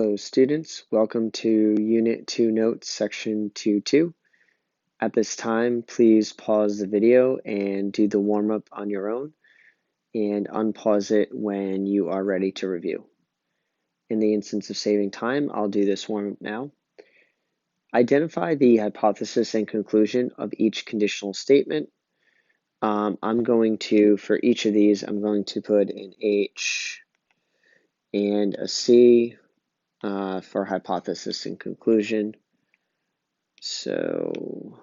Hello students, welcome to Unit 2 Notes, Section 2.2. At this time, please pause the video and do the warm-up on your own, and unpause it when you are ready to review. In the instance of saving time, I'll do this warm-up now. Identify the hypothesis and conclusion of each conditional statement. I'm going to, for each of these, I'm going to put an H and a C for hypothesis and conclusion. So,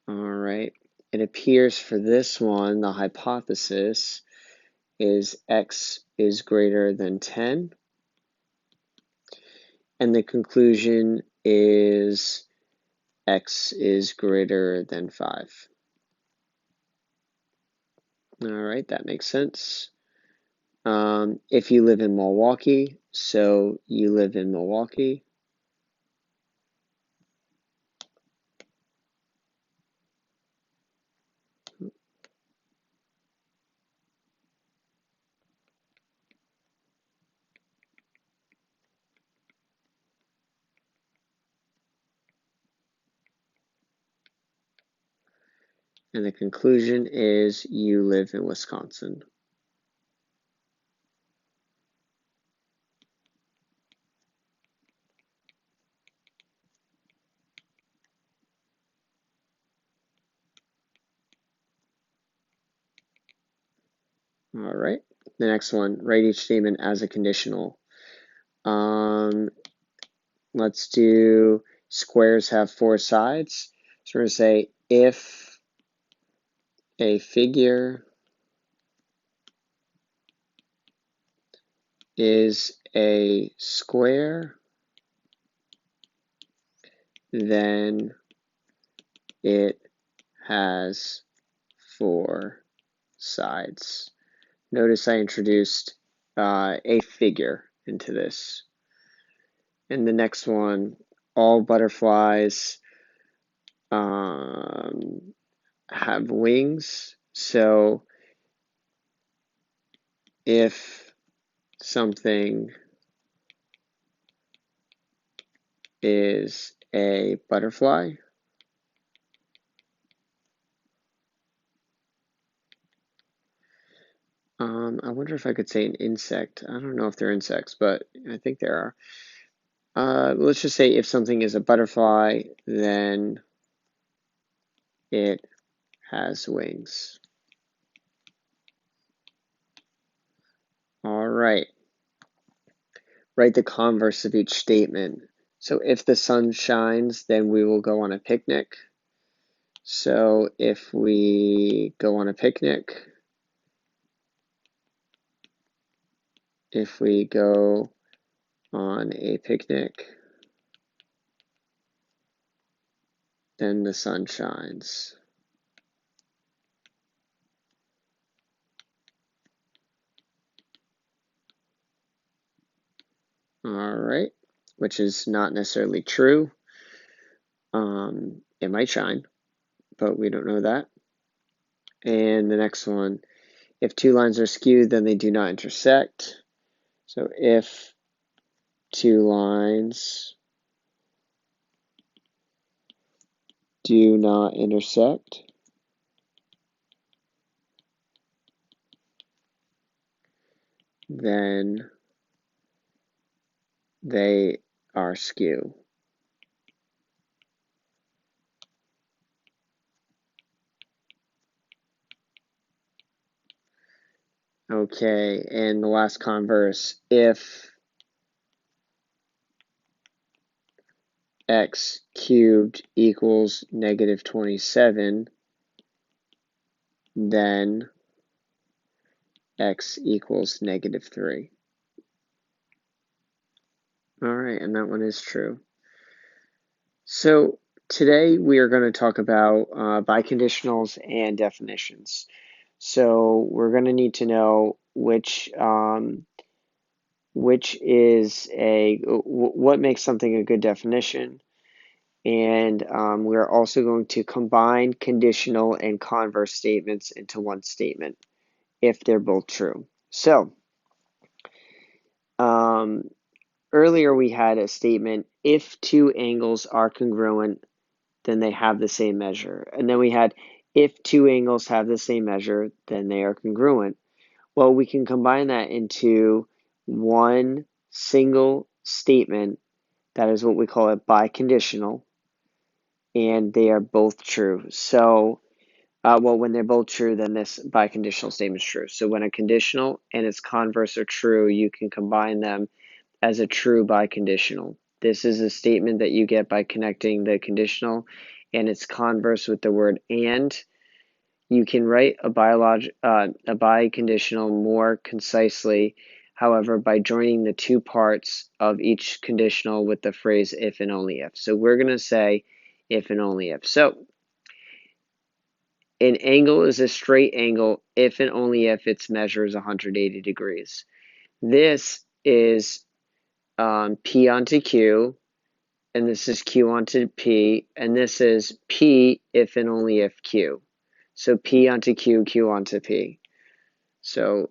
all right, it appears for this one, the hypothesis is x is greater than 10, and the conclusion is x is greater than 5. All right, that makes sense. If you live in Milwaukee, so you live in Milwaukee. And the conclusion is you live in Wisconsin. All right, the next one, write each statement as a conditional. Let's do squares have 4 sides. So we're going to say if a figure is a square, then it has 4 sides. Notice I introduced a figure into this. And the next one, all butterflies have wings. So if something is a butterfly, I wonder if I could say an insect. I don't know if they're insects, but I think there are. Let's just say if something is a butterfly, then it has wings. All right. Write the converse of each statement. So if the sun shines, then we will go on a picnic. So if we go on a picnic, then the sun shines. All right, which is not necessarily true. It might shine, but we don't know that. And the next one, if 2 lines are skewed, then they do not intersect. So if 2 lines do not intersect, then they are skew. Okay, and the last converse, if x cubed equals negative 27, then x equals negative 3. All right, and that one is true. So today we are going to talk about biconditionals and definitions. So we're going to need to know which is what makes something a good definition, and we're also going to combine conditional and converse statements into one statement if they're both true. So Earlier we had a statement, if two angles are congruent, then they have the same measure. And then we had, if two angles have the same measure, then they are congruent. Well, we can combine that into one single statement that is what we call a biconditional, and they are both true. So, well, when they're both true, then this biconditional statement is true. So when a conditional and its converse are true, you can combine them as a true biconditional. This is a statement that you get by connecting the conditional and its converse with the word and. You can write a biconditional more concisely, however, by joining the two parts of each conditional with the phrase if and only if. So we're going to say if and only if. So an angle is a straight angle if and only if its measure is 180 degrees. This is P onto Q, and this is Q onto P, and this is P if and only if Q. So P onto Q, Q onto P. So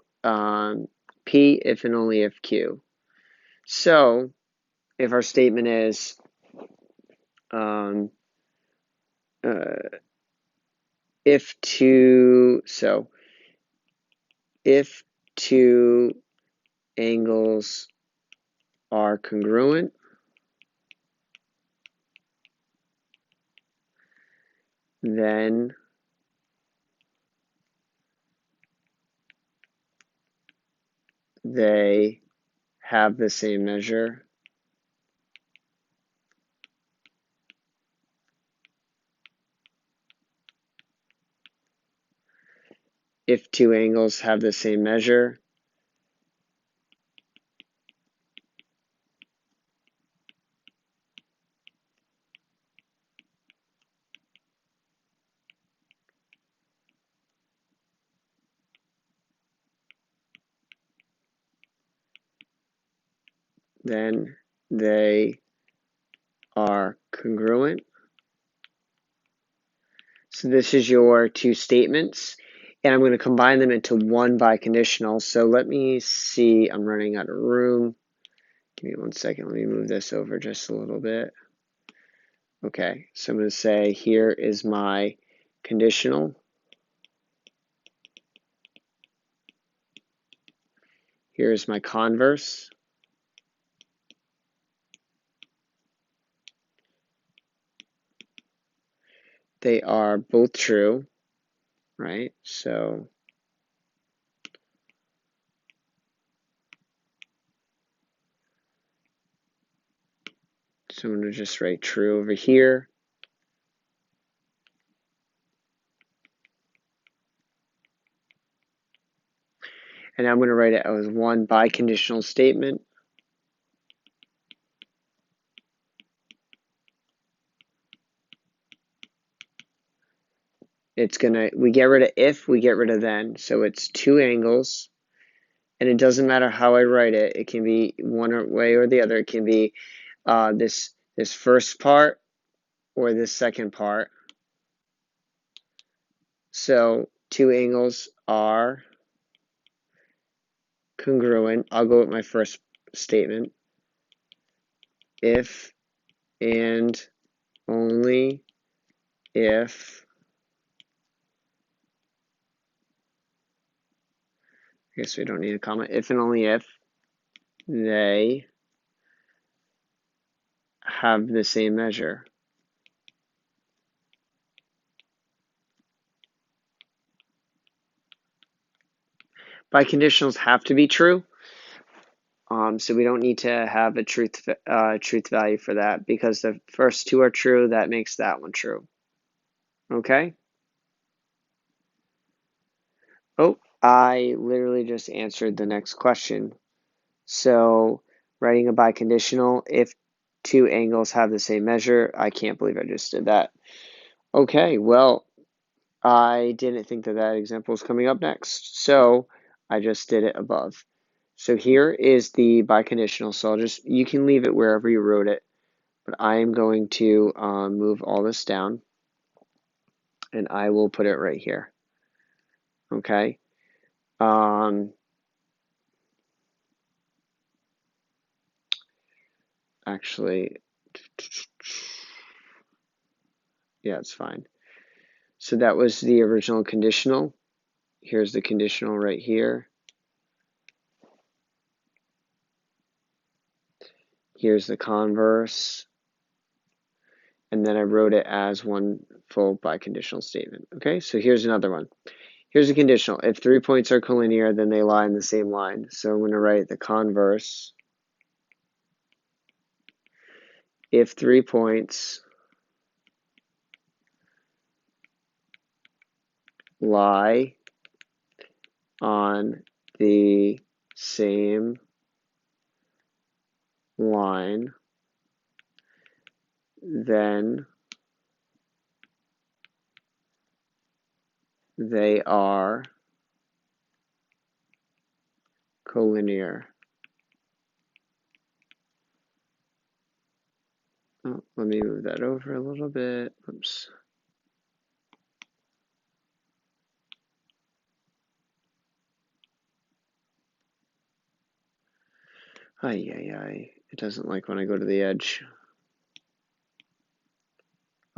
P if and only if Q. So if our statement is if two angles are congruent, then they have the same measure. If two angles have the same measure, then they are congruent. So this is your two statements, and I'm going to combine them into one biconditional. So let me see, I'm running out of room. Give me 1 second, let me move this over just a little bit. Okay, so I'm going to say here is my conditional. Here's my converse. They are both true, right? So I'm going to just write true over here. And I'm going to write it as one biconditional statement. We get rid of if, we get rid of then. So it's two angles. And it doesn't matter how I write it. It can be one way or the other. It can be this first part or this second part. So two angles are congruent. I'll go with my first statement. If and only if, I guess we don't need a comma, if and only if they have the same measure. Biconditionals have to be true. So we don't need to have a truth value for that because the first two are true. That makes that one true. Okay? Oh, I literally just answered the next question. So writing a biconditional, if two angles have the same measure, I can't believe I just did that. Okay, well, I didn't think that that example was coming up next, so I just did it above. So here is the biconditional, so you can leave it wherever you wrote it, but I am going to move all this down, and I will put it right here. Okay. actually, yeah, it's fine. So that was the original conditional. Here's the conditional right here. Here's the converse. And then I wrote it as one full biconditional statement. Okay, so here's another one. Here's a conditional. If 3 points are collinear, then they lie in the same line. So I'm going to write the converse. If 3 points lie on the same line, then they are collinear. Oh, let me move that over a little bit. Oops. Ay. It doesn't like when I go to the edge.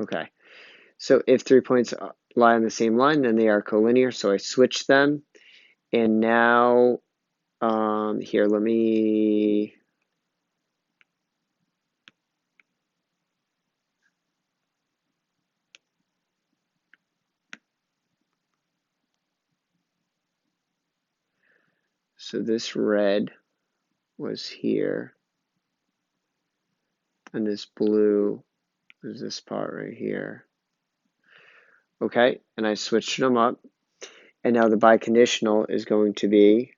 Okay. So if 3 points lie on the same line, then they are collinear. So I switch them. And now, here, let me... So this red was here. And this blue is this part right here. Okay, and I switched them up. And now the biconditional is going to be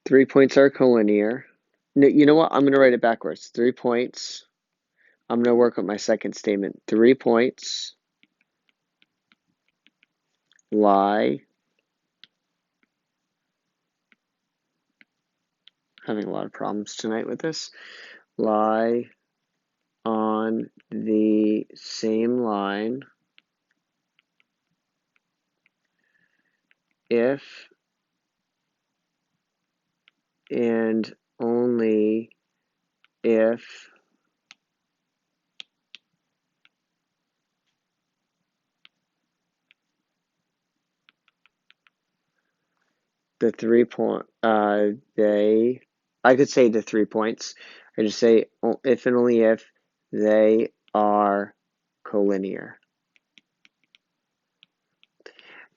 3 points are collinear. No, you know what? I'm going to write it backwards. 3 points. I'm going to work with my second statement. 3 points lie. Having a lot of problems tonight with this. Lie on the same line if and only if the 3 point, I could say the 3 points. I just say if and only if they are collinear.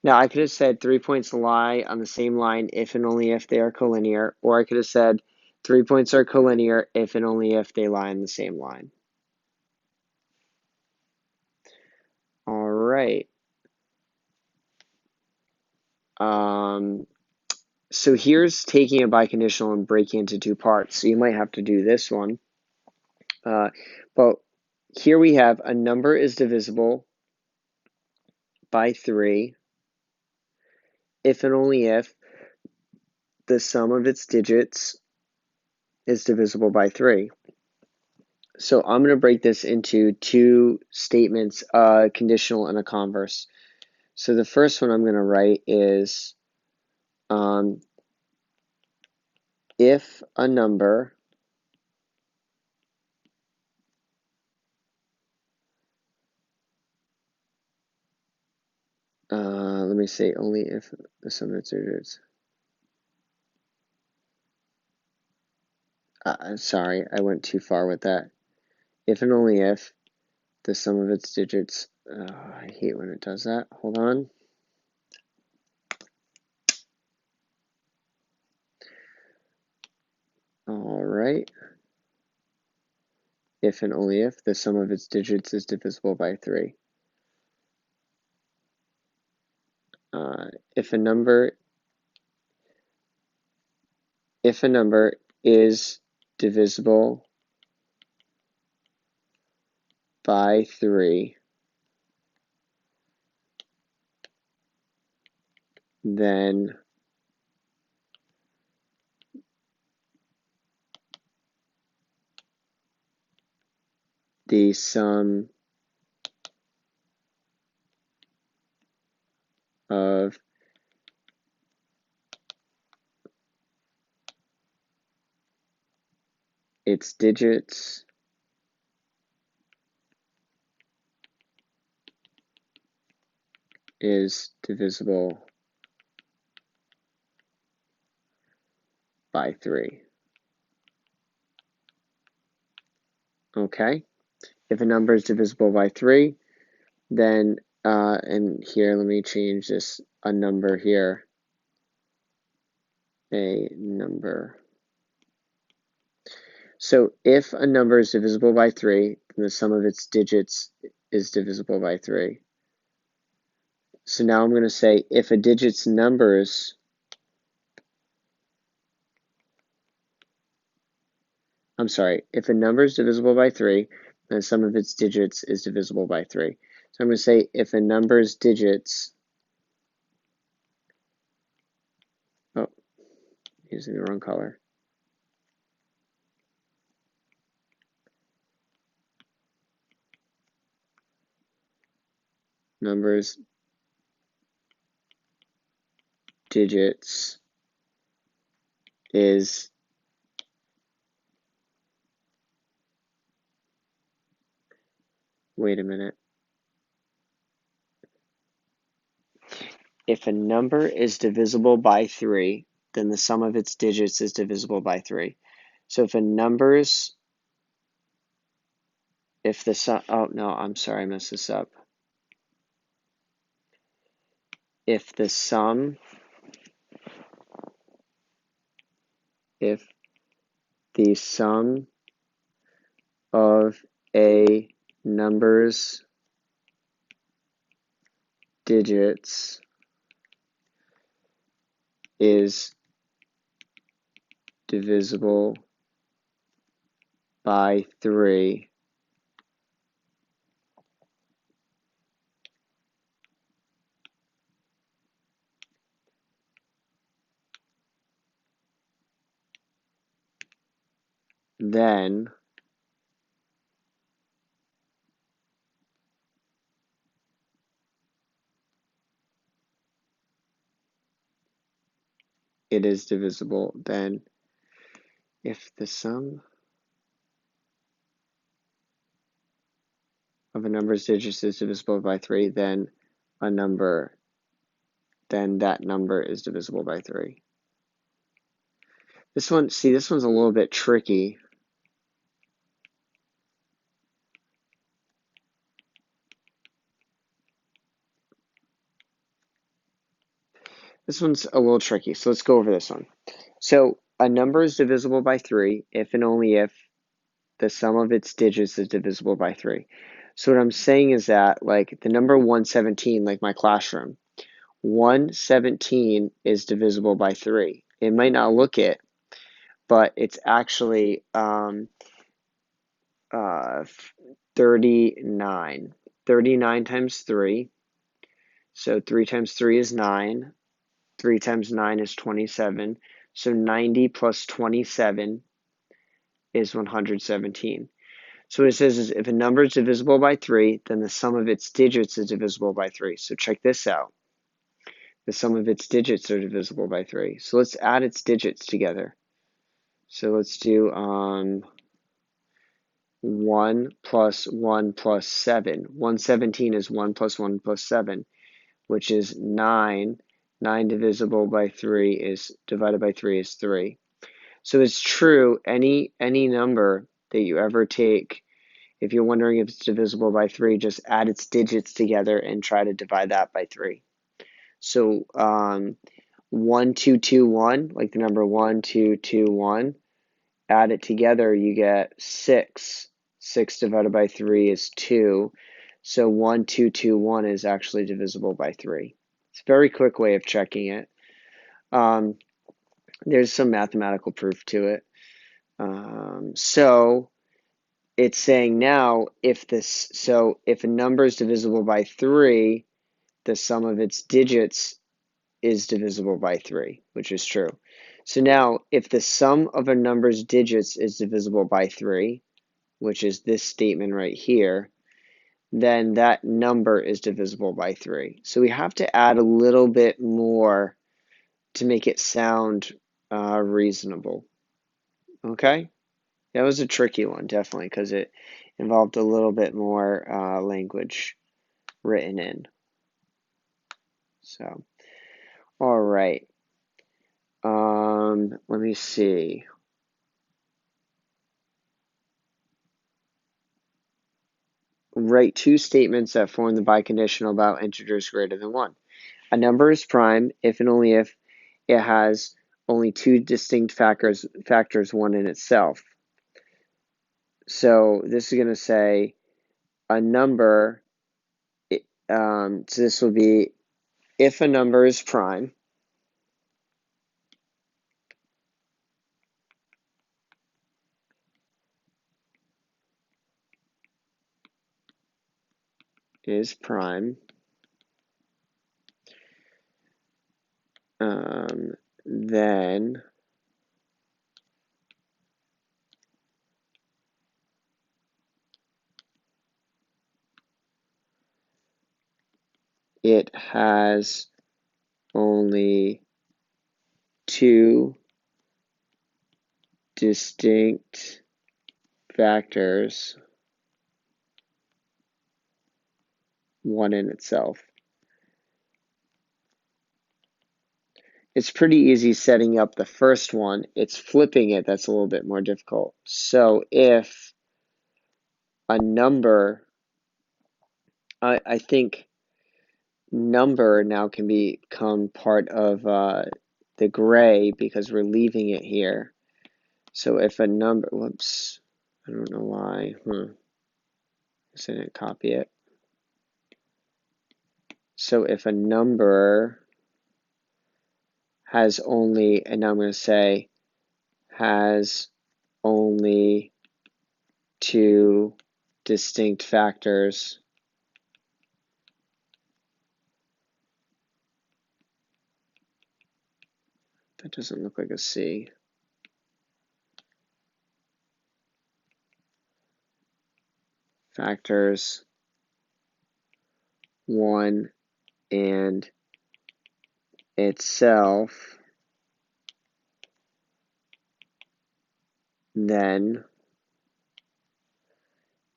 Now, I could have said 3 points lie on the same line if and only if they are collinear, or I could have said 3 points are collinear if and only if they lie on the same line. All right. So here's taking a biconditional and breaking into two parts. So you might have to do this one. But here we have a number is divisible by 3 if and only if the sum of its digits is divisible by 3. So I'm going to break this into two statements, a conditional and a converse. So the first one I'm going to write is if a number let me say only if the sum of its digits. Sorry, I went too far with that. If and only if the sum of its digits. I hate when it does that. Hold on. All right. If and only if the sum of its digits is divisible by 3. If a number is divisible by 3, then the sum of its digits is divisible by 3. Okay, if a number is divisible by 3, then, and here, let me change this, a number here, a number. So if a number is divisible by 3, then the sum of its digits is divisible by 3. So now I'm going to say if a digit's numbers, if a number is divisible by 3, then the sum of its digits is divisible by 3. So I'm going to say if a number's digits, oh, using the wrong color. Numbers digits is wait a minute. If a number is divisible by 3, then the sum of its digits is divisible by 3. So if a number's, if the sum, oh no, I'm sorry, I messed this up. If the sum, if the sum of a number's digits is divisible by 3, then it is divisible. Then if the sum of a number's digits is divisible by 3, then that number is divisible by 3. This one, see, this one's a little bit tricky. This one's a little tricky, so let's go over this one. So a number is divisible by 3 if and only if the sum of its digits is divisible by 3. So what I'm saying is that, like, the number 117, like my classroom, 117 is divisible by 3. It might not look it, but it's actually 39. 39 times 3. So 3 times 3 is 9. 3 times 9 is 27. So 90 plus 27 is 117. So what it says is if a number is divisible by 3, then the sum of its digits is divisible by 3. So check this out. The sum of its digits are divisible by 3. So let's add its digits together. So let's do 1 plus 1 plus 7. 117 is 1 plus 1 plus 7, which is 9. 9 divisible by 3 is, divided by 3 is 3. So it's true, any number that you ever take, if you're wondering if it's divisible by 3, just add its digits together and try to divide that by 3. So 1, 2, 2, 1, like the number 1, 2, 2, 1, add it together, you get 6. 6 divided by 3 is 2. So 1, 2, 2, 1 is actually divisible by 3. It's a very quick way of checking it. There's some mathematical proof to it. So it's saying now if a number is divisible by 3, the sum of its digits is divisible by 3, which is true. So now if the sum of a number's digits is divisible by 3, which is this statement right here, then that number is divisible by 3. So we have to add a little bit more to make it sound reasonable. Okay? That was a tricky one, definitely, because it involved a little bit more language written in. So, all right. Let me see. Write two statements that form the biconditional about integers greater than 1. A number is prime if and only if it has only two distinct factors 1 in itself. So this is going to say a number, so this will be if a number is prime, then it has only two distinct factors 1 in itself. It's pretty easy setting up the first one. It's flipping it that's a little bit more difficult. So if a number, I think number now can become part of the gray because we're leaving it here. So if a number, whoops, I don't know why. I didn't copy it. So if a number has only, and now I'm going to say has only two distinct factors, that doesn't look like a C. Factors 1 and itself, then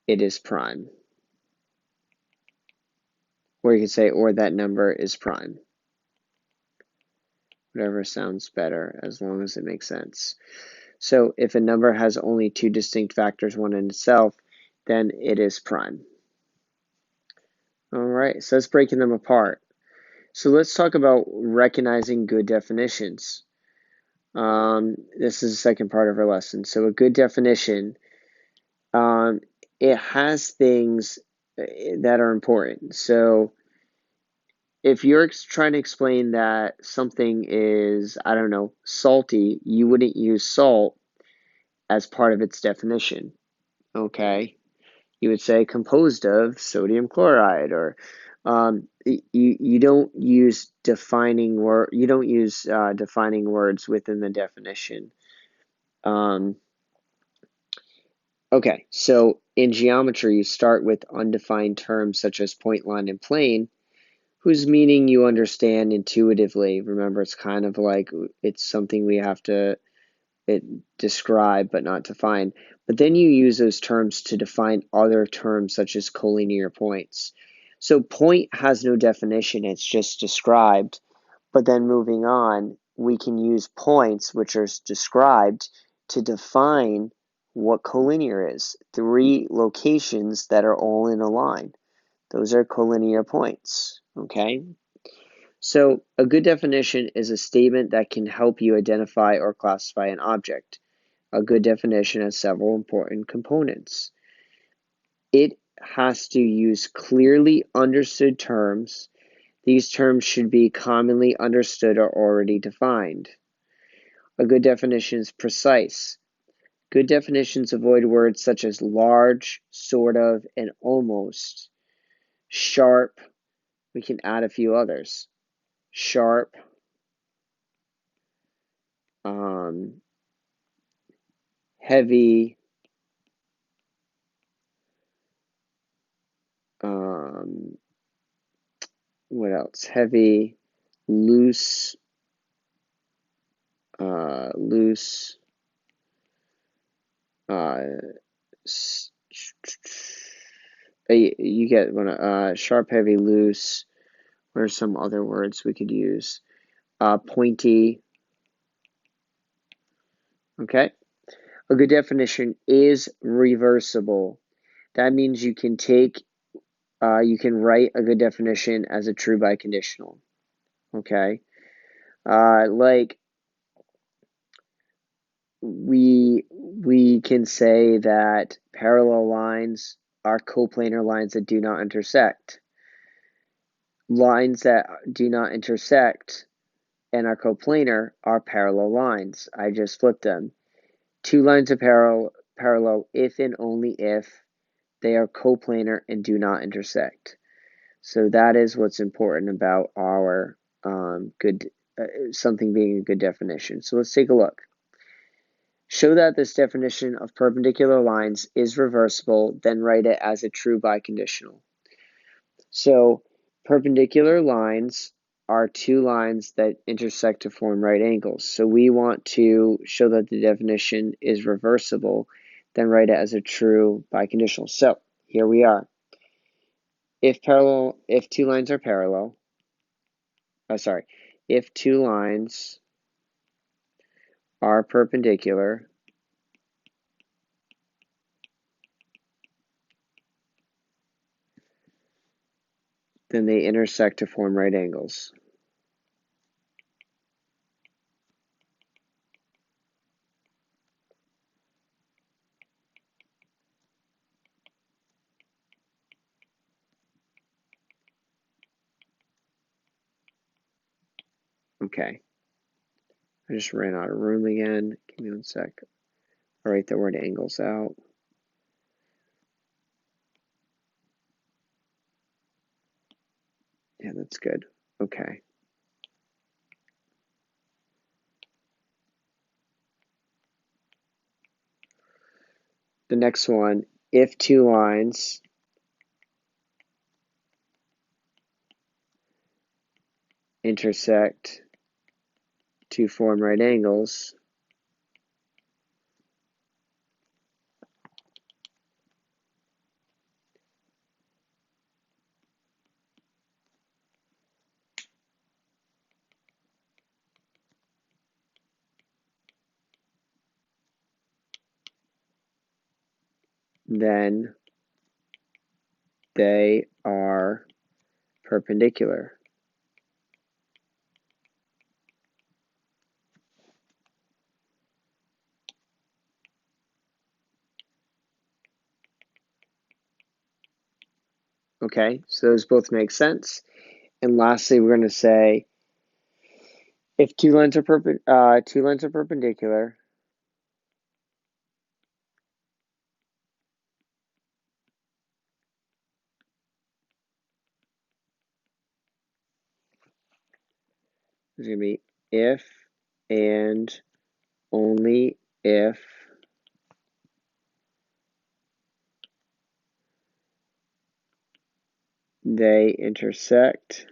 it is prime. Or you could say, or that number is prime. Whatever sounds better, as long as it makes sense. So if a number has only two distinct factors, 1 in itself, then it is prime. All right, so let's breaking them apart. So let's talk about recognizing good definitions. This is the second part of our lesson. So a good definition, it has things that are important. So if you're trying to explain that something is, I don't know, salty, you wouldn't use salt as part of its definition, okay? You would say composed of sodium chloride, or you don't use defining defining words within the definition. Okay, so in geometry, you start with undefined terms such as point, line, and plane, whose meaning you understand intuitively. Remember, it's kind of like it's something we have to describe but not define. But then you use those terms to define other terms such as collinear points. So point has no definition, it's just described. But then moving on, we can use points, which are described, to define what collinear is. 3 locations that are all in a line. Those are collinear points, okay? So a good definition is a statement that can help you identify or classify an object. A good definition has several important components. It has to use clearly understood terms. These terms should be commonly understood or already defined. A good definition is precise. Good definitions avoid words such as large, sort of, and almost. Sharp, we can add a few others. Sharp, heavy, what else? Heavy, loose, loose, you get one, sharp, heavy, loose. What are some other words we could use? Pointy. Okay. A good definition is reversible. That means you can you can write a good definition as a true biconditional. Okay. Like we can say that parallel lines are coplanar lines that do not intersect. Lines that do not intersect and are coplanar are parallel lines. I just flipped them. Two lines are parallel if and only if they are coplanar and do not intersect. So that is what's important about our something being a good definition. So let's take a look. Show that this definition of perpendicular lines is reversible, then write it as a true biconditional. So perpendicular lines are two lines that intersect to form right angles. So we want to show that the definition is reversible, then write it as a true biconditional. So here we are. If two lines are parallel, if two lines are perpendicular, then they intersect to form right angles. Okay. I just ran out of room again. Give me 1 sec. I'll write the word angles out. Yeah, that's good. Okay. The next one, if two lines intersect to form right angles, then they are perpendicular. Okay, so those both make sense. And lastly, we're going to say if two lines are perpendicular, there's going to be if and only if they intersect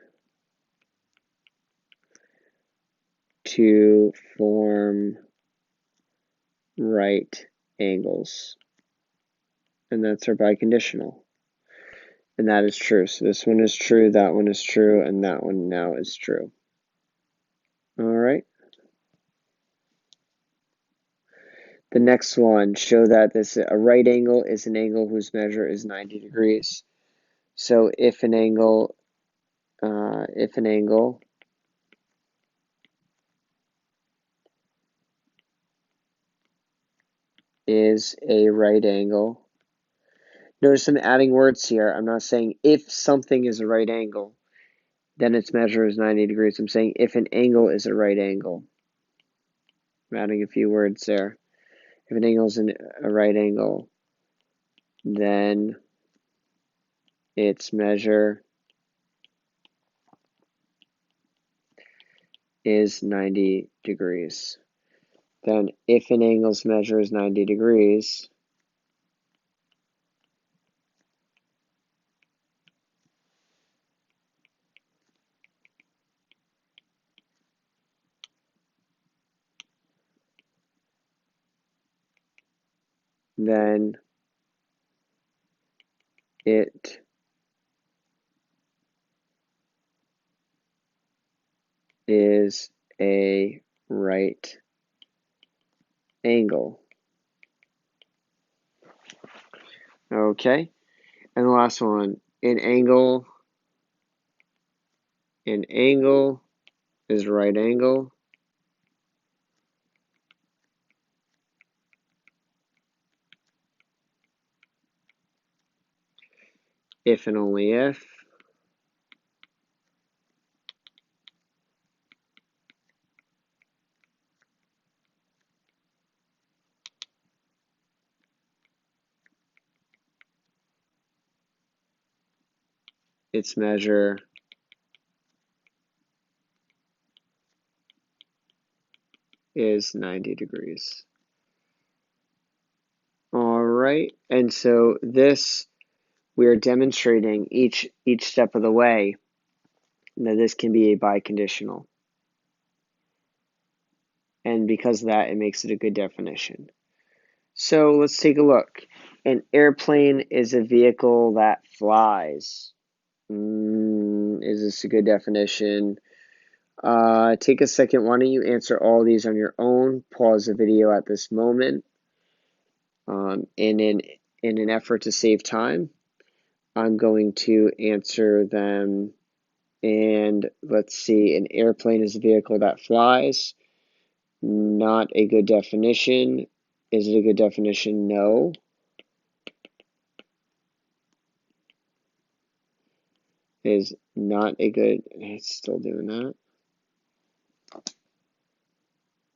to form right angles. And that's our biconditional. And that is true. So this one is true, that one is true, and that one now is true. All right. The next one, show that a right angle is an angle whose measure is 90 degrees. So if an angle is a right angle, notice I'm adding words here. I'm not saying if something is a right angle, then its measure is 90 degrees. I'm saying if an angle is a right angle. I'm adding a few words there. If an angle is a right angle, then its measure is 90 degrees. Then if an angle's measure is 90 degrees, then it is a right angle. Okay, and the last one, an angle is right angle if and only if its measure is 90 degrees. All right, and so this, we are demonstrating each step of the way that this can be a biconditional. And because of that, it makes it a good definition. So let's take a look. An airplane is a vehicle that flies. Is this a good definition? Take a second. Why don't you answer all these on your own? Pause the video at this moment. In an effort to save time, I'm going to answer them. And let's see, an airplane is a vehicle that flies. Not a good definition. Is it a good definition? No. Is not a good, it's still doing that.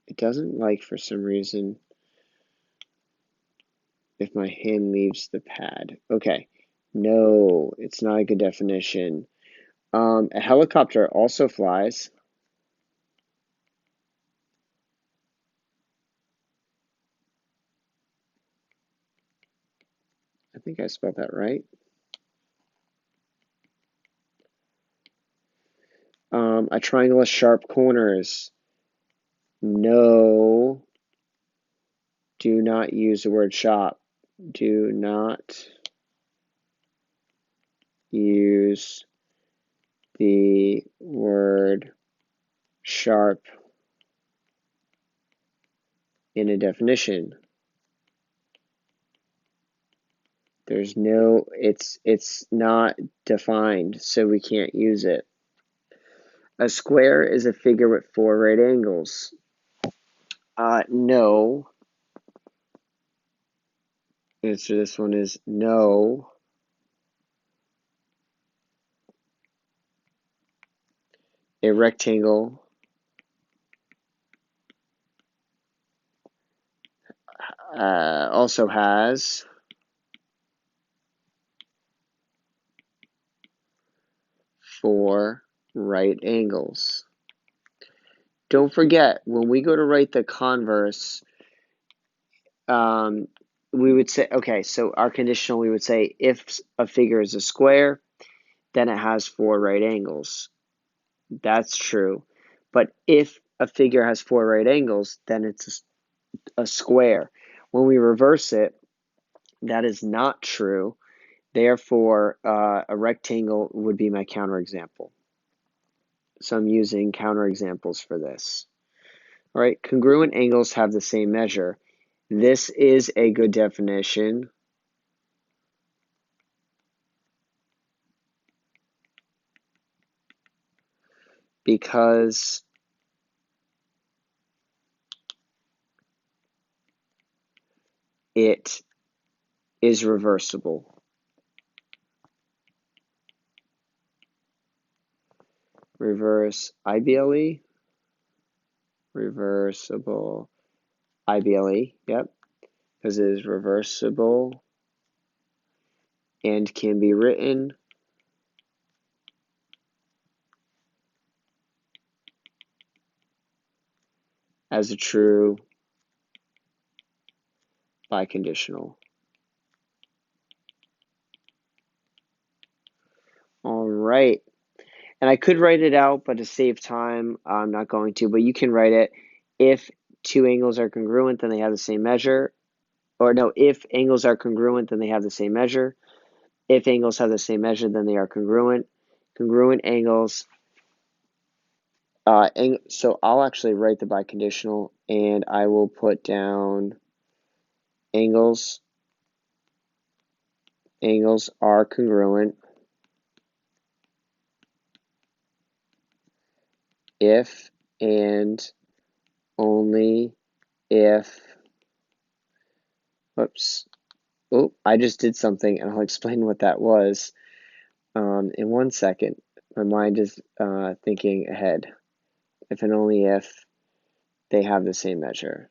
It doesn't like, for some reason, if my hand leaves the pad. Okay. No, it's not a good definition. A helicopter also flies. I think I spelled that right. A triangle has sharp corners. No. Do not use the word sharp. Do not use the word sharp in a definition. There's no, it's not defined, so we can't use it. A square is a figure with 4 right angles. No. Answer to this one is no. A rectangle also has 4 right angles. Don't forget, when we go to write the converse, we would say, okay, so our conditional, we would say if a figure is a square, then it has 4 right angles. That's true. But if a figure has 4 right angles, then it's a square. When we reverse it, that is not true. Therefore, a rectangle would be my counterexample. So I'm using counterexamples for this. All right, congruent angles have the same measure. This is a good definition because it is reversible. Reverse IBLE, reversible IBLE, yep, because it is reversible and can be written as a true biconditional. All right. And I could write it out, but to save time, I'm not going to. But you can write it. If 2 angles are congruent, then they have the same measure. or no, if angles are congruent, then they have the same measure. If angles have the same measure, then they are congruent. Congruent angles. So I'll actually write the biconditional, and I will put down angles. Angles are congruent if and only if, whoops, oh, I just did something, and I'll explain what that was in 1 second. My mind is thinking ahead. If and only if they have the same measure.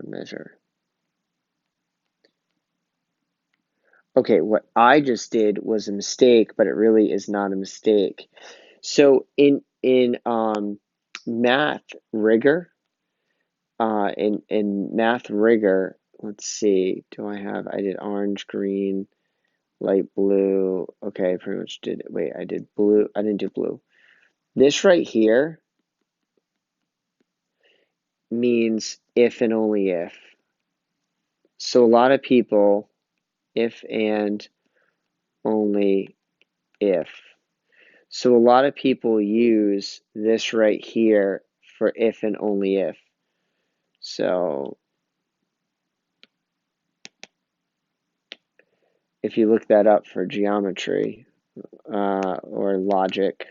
Measure. Okay, what I just did was a mistake, but it really is not a mistake. So in math rigor, in math rigor, let's see, I did orange, green, light blue. Okay, I pretty much did, wait, I did blue, I didn't do blue. This right here means if and only if. So a lot of people, if and only if. So a lot of people use this right here for if and only if. So if you look that up for geometry or logic,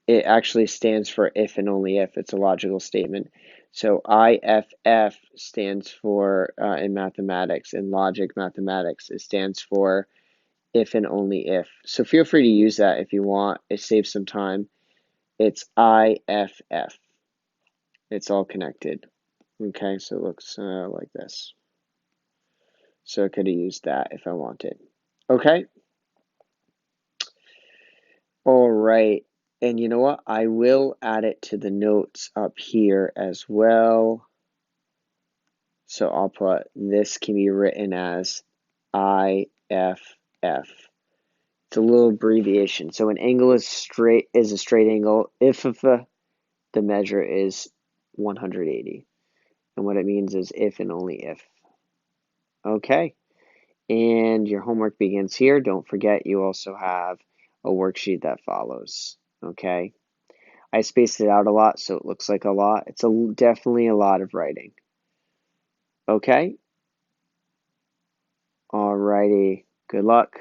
it actually stands for if and only if. It's a logical statement. So IFF stands for, in mathematics, in logic mathematics, it stands for if and only if. So feel free to use that if you want. It saves some time. It's IFF. It's all connected. Okay, so it looks like this. So I could have used that if I wanted. Okay. All right. And you know what? I will add it to the notes up here as well. So I'll put this can be written as IFF. It's a little abbreviation. So an angle is a straight angle if the measure is 180. And what it means is if and only if. Okay. And your homework begins here. Don't forget you also have a worksheet that follows. Okay. I spaced it out a lot, so it looks like a lot. It's definitely a lot of writing. Okay? Alrighty. Good luck.